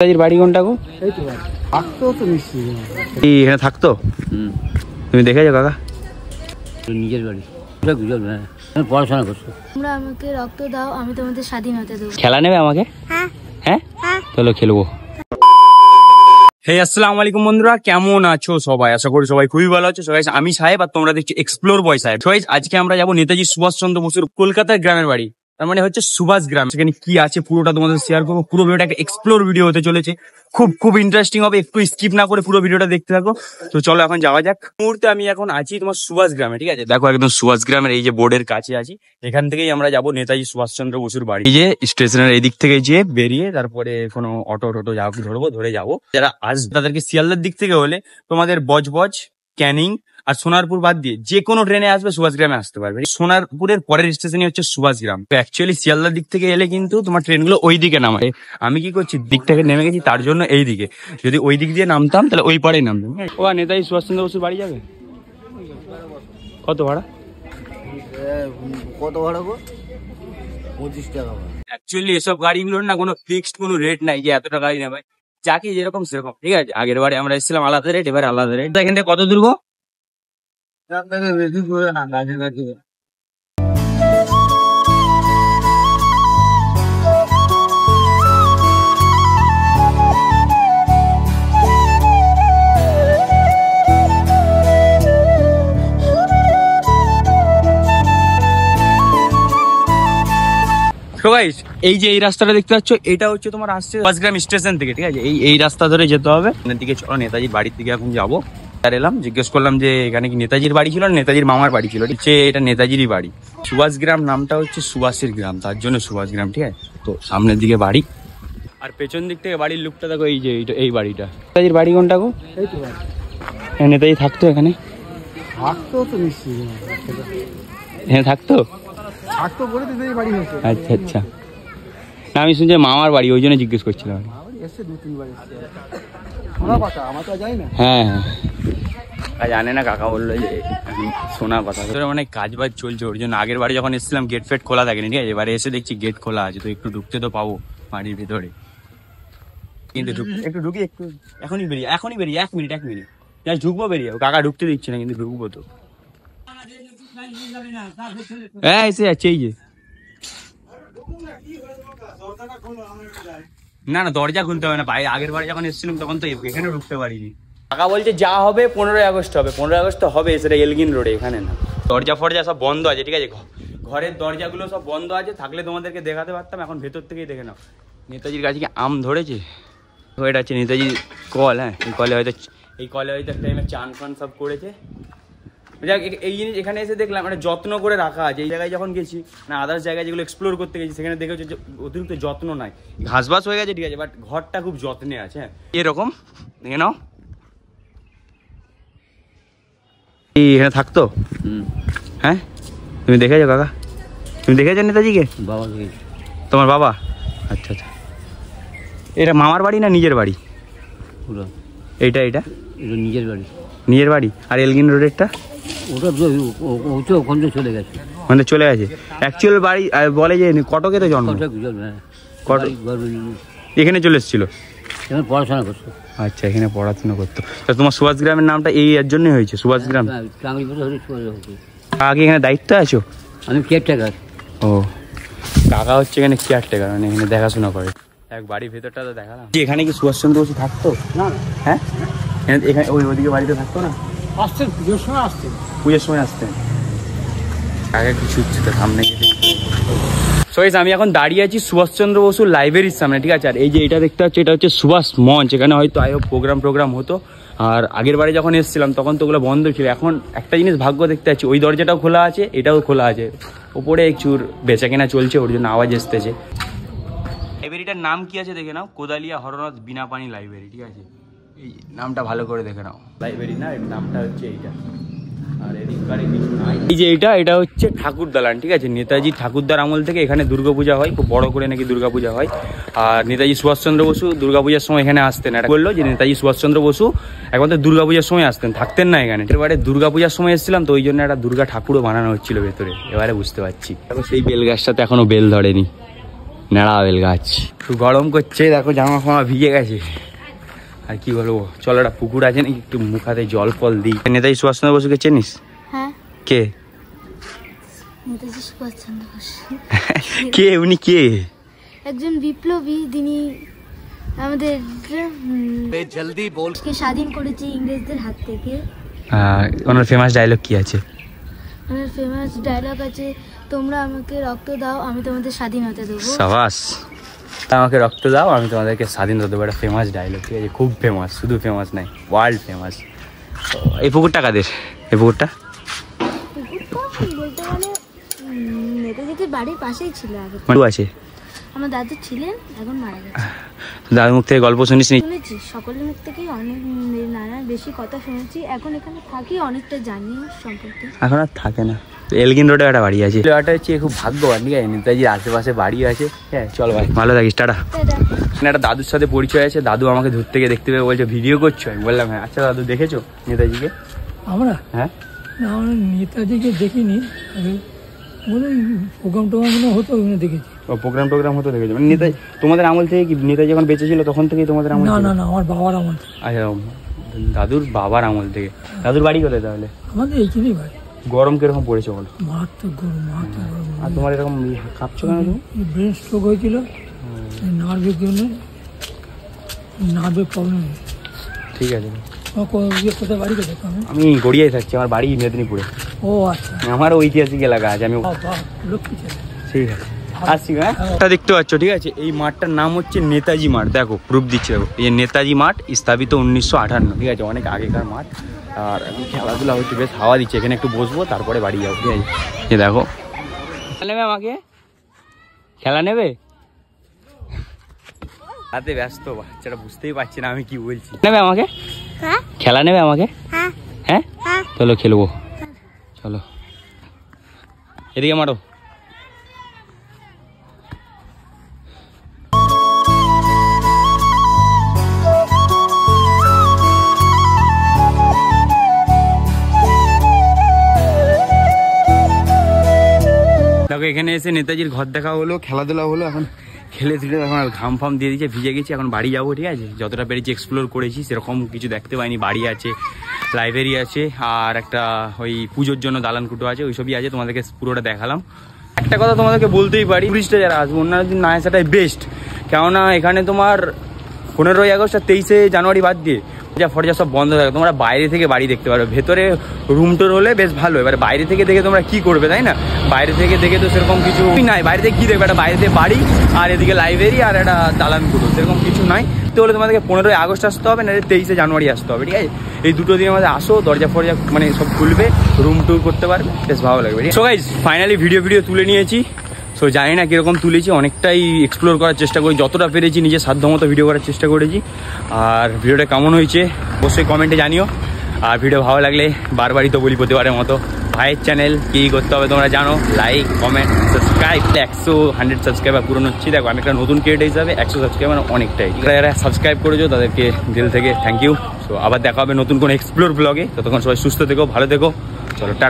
নেতাজির বাড়ি কোনটা গো? এই তো বাড়ি থাকতো তো নিশ্চয়ই। এই এখানে থাকতো? তুমি দেখেছো কাকা? নিজের বাড়ি পড়াশোনা করছো। তোমরা আমাকে রক্ত দাও, আমি তোমাদের স্বাধীনতা দেবো। খেলা নেবে আমাকে? হ্যাঁ চলো খেলবো। আসসালামু আলাইকুম বন্ধুরা, কেমন আছো সবাই? আশা করি সবাই খুবই ভালো আছো। সবাই আমি সাহেব আর তোমরা দেখছো এক্সপ্লোর বয় সাহেব। সবাই আজকে আমরা যাবো নেতাজি সুভাষচন্দ্র বসুর কলকাতার গ্রামের বাড়ি, তার মানে হচ্ছে সুভাষ গ্রাম। সেখানে কি আছে পুরোটা তোমাদের শেয়ার করবো। পুরো ভিডিওটা একটা এক্সপ্লোর ভিডিও হতে চলেছে, খুব ইন্টারেস্টিং হবে। একটু স্কিপ না করে পুরো ভিডিওটা দেখতে থাকো। তো চলো এখন যাওয়া যাক। মুহূর্তে আমি এখন আছি তোমার সুভাষ গ্রামে, ঠিক আছে? দেখো একদম সুভাষ গ্রামের এই যে বোর্ডের কাছে আছি। এখান থেকেই আমরা যাবো নেতাজি সুভাষচন্দ্র বসুর বাড়ি। এই যে স্টেশনের এই দিক থেকে যেয়ে বেরিয়ে তারপরে কোনো অটো ধরে যাবো। যারা আসবে তাদেরকে শিয়ালদার দিক থেকে হলে তোমাদের বজবজ, ক্যানিং আর সোনারপুর বাদ দিয়ে যে কোনো ট্রেনে আসবে সুভাষ গ্রামে আসতে পারবে। সোনারপুরের পরের স্টেশনই হচ্ছে সুভাষ গ্রাম। অ্যাকচুয়ালি শিয়ালদার দিক থেকে এলে কিন্তু তোমার ট্রেনগুলো ওই দিকে নামায়। আমি কি করছি, দিক থেকে নেমে গেছি তার জন্য এই দিকে। যদি ওই দিক দিয়ে নামতাম তাহলে ওই পারেই নামতাম। ও নেতাজি সুভাষচন্দ্র বসুর বাড়ি যাবে? কত ভাড়া? কত ভাড়া গো? 25 টাকা। অ্যাকচুয়ালি এসব গাড়িগুলোর না কোনো ফিক্সড কোনো রেট নাই যে এতটা গাড়ি নেবে। যাকে যেরকম সেরকম, ঠিক আছে? আগের বারে আমরা এসেছিলাম আলাদা রেট, এবার আলাদা রেট। এখান থেকে কত দূর গো? বেশি করে না, কাছাকাছি। এই যে এই রাস্তাটা দেখতে পাচ্ছ, এটা হচ্ছে তোমার আসছে সুভাষগ্রাম স্টেশন থেকে, ঠিক আছে? এই রাস্তা ধরে যেতে হবে দিকে। চলো নেতাজির বাড়ির দিকে এখন যাবো। আর এলাম, জিজ্ঞেস করলাম যে এখানে কি নেতাজির বাড়ি ছিল না নেতাজির মামার বাড়ি ছিল। এটা নেতাজিরই বাড়ি। সুভাষগ্রাম নামটা হচ্ছে সুভাষের গ্রাম, তার জন্য সুভাষগ্রাম, ঠিক আছে? তো সামনের দিকে বাড়ি, আর পেছন দিক থেকে বাড়ির লুকটা দেখো। এই যে এই বাড়িটা। নেতাজির বাড়ি কোনটা গো? এই তো বাড়ি। নেতাজি থাকতো এখানে? থাকতো তো নিশ্চয়ই। হ্যাঁ থাকতো বলে তো এই বাড়ি হয়েছে। আচ্ছা না, আমি শুনছি মামার বাড়ি, ওই জন্য জিজ্ঞেস করছিলাম। এসে 2-3 বার এসে শোনা কথা, আমার তো যাই না। হ্যাঁ জানে না, কাকা বললো যে শোনা কথা। মানে কাজ বাজ চলছে, ওর জন্য আগের বাড়ি যখন এসেছিলাম গেট ফেট খোলা থাকেনি, ঠিক আছে? এবারে এসে দেখছি গেট খোলা আছে, তো একটু ঢুকতে তো পাবো বাড়ির ভেতরে। কিন্তু একটু ঢুকি, একটু এখনই বেরিয়ে 1 মিনিট জাস্ট ঢুকবো, বেরিয়ে যাবো। কাকা ঢুকতে দিচ্ছে না, কিন্তু ঢুকবো তো। হ্যাঁ এসে যাচ্ছে এই যে। না দরজা খুলতে হবে না, বাইরে আগের বারে যখন এসেছিলাম তখন তো এখানে ঢুকতে পারিনি। কাকা বলছে যা হবে 15ই আগস্ট হবে। 15ই আগস্ট হবে, সেটা এলগিন রোডে, এখানে না। দরজা ফরজা সব বন্ধ আছে, ঠিক আছে? ঘরের দরজাগুলো সব বন্ধ আছে, থাকলে তোমাদেরকে দেখাতে পারতাম। এখন ভেতর থেকেই দেখে নাও। নেতাজির কাছে কি আম ধরেছে? এটা হচ্ছে নেতাজির কল। হ্যাঁ এই কলে হয়তো একটা টাইমে চান ফান সব করেছে। যাক, এই জিনিস এখানে এসে দেখলাম একটা যত্ন করে রাখা আছে। এই জায়গায় যখন গেছি না, আদার্স জায়গায় যেগুলো এক্সপ্লোর করতে গেছি সেখানে দেখেছি যে অতিরিক্ত যত্ন নাই। ঘাসবাস হয়ে গেছে, ঠিক আছে, বাট ঘরটা খুব যত্নে আছে। হ্যাঁ এরকম দেখে নাও। এখানে থাকতো? হ্যাঁ তুমি দেখেছো কাকা? তুমি দেখেছো নেতাজিকে? বাবা, তোমার বাবা? আচ্ছা এটা মামার বাড়ি না নিজের বাড়ি? এটা নিজের বাড়ি। আর এলগিন রোডেরটা? ওটা ওখানে চলে গেছে। মানে চলে গেছে। অ্যাকচুয়াল বাড়ি বলে যে কটকে তো জন্ম। এখানে চলে এসেছিল পড়াশোনা করতো। আচ্ছা এখানে পড়াশোনা করতো। তা তোমার সুভাষ গ্রামের নামটা এই এর জন্যই হয়েছে, সুভাষ গ্রাম। আগে এখানে দায়িত্ব আছো? আমি কেয়ারটেকার। ও কাকা হচ্ছে এখানে কেয়ারটেকার, মানে এখানে দেখাশোনা করে। এক বাড়ির ভেতরটা তো দেখালাম। এখানে কি সুভাষচন্দ্র বসু থাকতো? না। হ্যাঁ এখানে ওইদিকে বাড়িতে থাকতো না? আসতেন পুজোর সময় আসতেন। আগে কিছু হচ্ছে তো সামনে গেলে। আমি এখন দাঁড়িয়ে আছি সুভাষচন্দ্র বসু লাইব্রেরির সামনে, ঠিক আছে? আর এই যে এটা দেখতে পাচ্ছি, এটা হচ্ছে সুভাষ মঞ্চ। এখানে হয়তো প্রোগ্রাম হতো। আর আগের বারে যখন এসেছিলাম তখন তো ওগুলো বন্ধ ছিল। এখন একটা জিনিস ভাগ্য দেখতে পাচ্ছি, ওই দরজাটাও খোলা আছে, এটাও খোলা আছে। ওপরে একটু বেচা কেনা চলছে, ওর জন্য আওয়াজ এসতেছে। লাইব্রেরিটার নাম কি আছে দেখে নাও, কোদালিয়া হরনাথ বিনাপানি লাইব্রেরি, ঠিক আছে? এই নামটা ভালো করে দেখে নাও। লাইব্রেরি না, এর নামটা হচ্ছে এইটা। আর এই যে এটা হচ্ছে ঠাকুর দালান, ঠিক আছে? নেতাজি ঠাকুরদার আমল থেকে এখানে দুর্গাপূজা হয়, খুব বড় করে নাকি দুর্গাপূজা হয়। আর নেতাজি সুভাষচন্দ্র বসু দুর্গাপূজার সময় এখানে আসতেন। এটা বললো যে নেতাজি সুভাষচন্দ্র বসু একমাত্র দুর্গাপূজার সময় আসতেন, থাকতেন না এখানে। এবারে দুর্গাপূজার সময় এসেছিলাম তো ওই জন্য একটা দুর্গা ঠাকুরও বানানো হচ্ছিল ভেতরে, এবারে বুঝতে পারছি। সেই বেল গাছটাতে এখনো বেল ধরেনি। নারাবেল গাছ। একটু গরম করছে, দেখো জামা ফামা ভিজে গেছে। আর কি বলবো, চলো একটা পুকুর আছে নাকি একটু মুখাতে জল ফল দিই। নেতাজি সুভাষচন্দ্র বসুকে চিনিস? হ্যাঁ, কে নেতাজি সুভাষচন্দ্র বোস কে উনি কে? একজন বিপ্লবী, তিনি আমাদের জলদি বল। স্বাধীন করেছে ইংরেজদের হাত থেকে। ওনার ফেমাস ডায়লগ কি আছে? ওনার ফেমাস ডায়লগ আছে, তোমরা আমাকে রক্ত দাও, আমি তোমাদের স্বাধীনতা দেবো। সাবাস। আমাকে রক্ত দাও, আমি তোমাদেরকে স্বাধীনতা দেবো। একটা ফেমাস ডায়লগ, ঠিক আছে? খুব ফেমাস, শুধু ফেমাস নাই, ওয়ার্ল্ড ফেমাস। এই পুকুরটা কাদের? এই পুকুরটা বলতে গেলে নেতাজিদের বাড়ির পাশেই ছিল আগে। আছে। আমার দাদু ছিলেন, এখন মারা গেছে। দাদুর মুখ থেকে গল্প শুনিস নি? শুনেছি, সকলের মুখ থেকেই অনেক নানা বেশি কথা শুনেছি। এখন এখানে থাকি, অনেকটা জানি সম্পর্কে। এখন আর থাকে না। এলগিন রোডে একটা বাড়ি আছে। এটা হচ্ছে খুব ভাগ্যবান, ঠিক আছে? নেতাজির আশেপাশে বাড়ি আছে। হ্যাঁ, চল ভাই, ভালো থাকিস, টাটা। একটা দাদুর সাথে পরিচয় আছে। দাদু আমাকে দূর থেকে দেখতে পেয়ে বলছে ভিডিও করছো। আমি বললাম হ্যাঁ। আচ্ছা দাদু, দেখেছো নেতাজিকে? আমরা হ্যাঁ, আমরা নেতাজিকে দেখিনি, প্রোগ্রাম টোগ্রাম হতো দেখেছি। প্রোগ্রাম হতো দেখেছো? মানে নেতাজি তোমাদের আমল থেকে কি? নেতাজি যখন বেঁচে ছিল তখন থেকেই তোমাদের আমল? না না না, আমার বাবার আমল। আচ্ছা, দাদুর বাবার আমল থেকে। দাদুর বাড়ি কোথায় তাহলে? আমাদের এইখানেই বাড়ি। গরম কিরকম পড়েছে বলো? মারাত্মক গরম, মারাত্মক গরম। আর তোমার এরকম কাঁপছো কেন তুমি? ব্রেন স্ট্রোক হয়েছিল, নার্ভের জন্য, নার্ভের প্রবলেম। ঠিক আছে। কোথায় বাড়ি কোথায়? আমি গড়িয়ায় থাকছি, আমার বাড়ি মেদিনীপুরে। ও আচ্ছা, আমার ঐতিহাসিক এলাকা আছে। আমি লক্ষ্মী ছেলে। ঠিক আছে, আসছি। হ্যাঁ, দেখতে পাচ্ছ, ঠিক আছে? এই মাঠটার নাম হচ্ছে নেতাজি মাঠ। দেখো প্রুফ দিচ্ছে, দেখো এই নেতাজি মাঠ স্থাপিত 1958, ঠিক আছে? অনেক আগেকার মাঠ। আর এখন খেলাধুলা হচ্ছে, বেশ হাওয়া দিচ্ছে। এখানে একটু বসবো, তারপরে বাড়ি যাবো, ঠিক আছে? এ দেখো, খেলা নেবে আমাকে? খেলা নেবে? হাতে ব্যস্ত, বাচ্চাটা বুঝতেই পারছি না আমি কি বলছি। নেবে আমাকে? খেলা নেবে আমাকে? হ্যাঁ, চলো খেলবো, চলো। এদিকে মারো। দেখো, এখানে এসে নেতাজির ঘর দেখা হলো, খেলাধুলা হলো। এখন খেলে ধুলে এখন ঘাম ফাম দিয়ে দিচ্ছে, ভিজে গেছি। এখন বাড়ি যাবো, ঠিক আছে? যতটা পেরেছি এক্সপ্লোর করেছি, সেরকম কিছু দেখতে পাইনি। বাড়ি আছে, লাইব্রেরি আছে, আর একটা ওই পুজোর জন্য দালান কুটো আছে, ওইসবই আছে। তোমাদেরকে পুরোটা দেখালাম। একটা কথা তোমাদেরকে বলতেই পারি, টুরিস্টরা যারা আসবে অন্যান্য দিন না আসাটাই বেস্ট। কেননা এখানে তোমার 15ই আগস্ট আর 23শে জানুয়ারি বাদ দিয়ে ফর্জা সব বন্ধ থাকে। তোমরা বাইরে থেকে বাড়ি দেখতে পারো, ভেতরে রুম টোর হলে বেশ ভালো। এবার বাইরে থেকে দেখে তোমরা কি করবে, তাই না? বাইরে থেকে দেখে তো সেরকম কিছু নাই। বাইরে থেকে কি দেখবে? একটা বাইরে থেকে বাড়ি, আর এদিকে লাইব্রেরি, আর একটা দালান কুটো, সেরকম কিছু নাই। তো হলে তোমাদেরকে 15ই আগস্ট আসতে হবে, না 23শে জানুয়ারি আসতে হবে, ঠিক আছে? এই দুটো দিনের মধ্যে আসো, দরজা ফরজা মানে সব খুলবে, রুম টুর করতে পারবে, বেশ ভালো লাগবে। সো গাইস, ফাইনালি ভিডিও তুলে নিয়েছি। সো জানি না কীরকম তুলেছি, অনেকটাই এক্সপ্লোর করার চেষ্টা করি, যতটা পেরেছি নিজের সাধ্যমতো ভিডিও করার চেষ্টা করেছি। আর ভিডিওটা কেমন হয়েছে অবশ্যই কমেন্টে জানিও। আর ভিডিও ভালো লাগলে বারবারই তো বলি প্রতিবারের মতো, ভাইয়ের চ্যানেল কী করতে হবে তোমরা জানো, লাইক কমেন্ট সাবস্ক্রাইব। 100 সাবস্ক্রাইবার পূরণ হচ্ছে। দেখো, আমি একটা নতুন ক্রিয়েটার হিসাবে 100 সাবস্ক্রাইবার অনেকটাই। যারা সাবস্ক্রাইব করেছো তাদেরকে দিল থেকে থ্যাংক ইউ। সো আবার দেখা হবে নতুন কোনো এক্সপ্লোর ব্লগে। ততক্ষণ সবাই সুস্থ থেকো, ভালো থেকো, চলো টাটা।